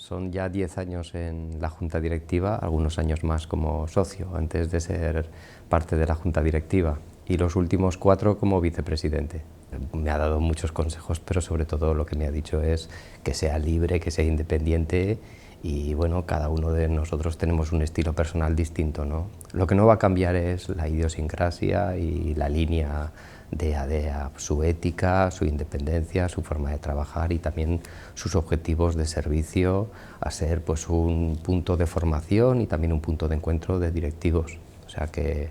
Son ya 10 años en la Junta Directiva, algunos años más como socio, antes de ser parte de la Junta Directiva, y los últimos 4 como vicepresidente. Me ha dado muchos consejos, pero sobre todo lo que me ha dicho es que sea libre, que sea independiente, y bueno, cada uno de nosotros tenemos un estilo personal distinto, ¿no? Lo que no va a cambiar es la idiosincrasia y la línea de ADEA, su ética, su independencia, su forma de trabajar y también sus objetivos de servicio a ser pues un punto de formación y también un punto de encuentro de directivos. O sea que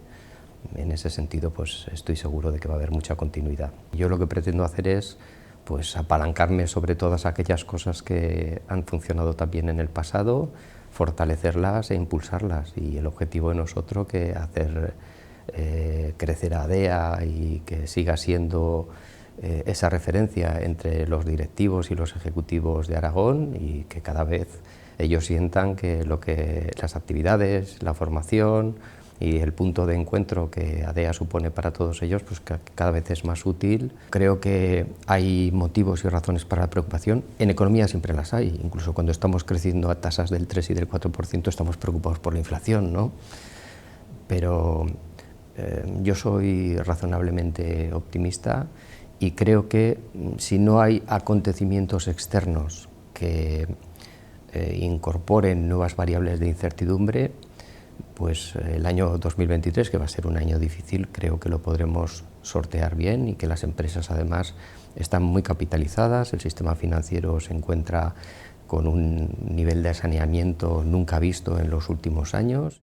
en ese sentido pues estoy seguro de que va a haber mucha continuidad. Yo lo que pretendo hacer es pues apalancarme sobre todas aquellas cosas que han funcionado también en el pasado, fortalecerlas e impulsarlas, y el objetivo de nosotros que hacer crecer a ADEA y que siga siendo esa referencia entre los directivos y los ejecutivos de Aragón, y que cada vez ellos sientan que las actividades, la formación y el punto de encuentro que ADEA supone para todos ellos, pues cada vez es más útil. Creo que hay motivos y razones para la preocupación. En economía siempre las hay, incluso cuando estamos creciendo a tasas del 3 y del 4% estamos preocupados por la inflación, ¿no? Pero yo soy razonablemente optimista y creo que si no hay acontecimientos externos que incorporen nuevas variables de incertidumbre, pues el año 2023, que va a ser un año difícil, creo que lo podremos sortear bien, y que las empresas además están muy capitalizadas, el sistema financiero se encuentra con un nivel de saneamiento nunca visto en los últimos años.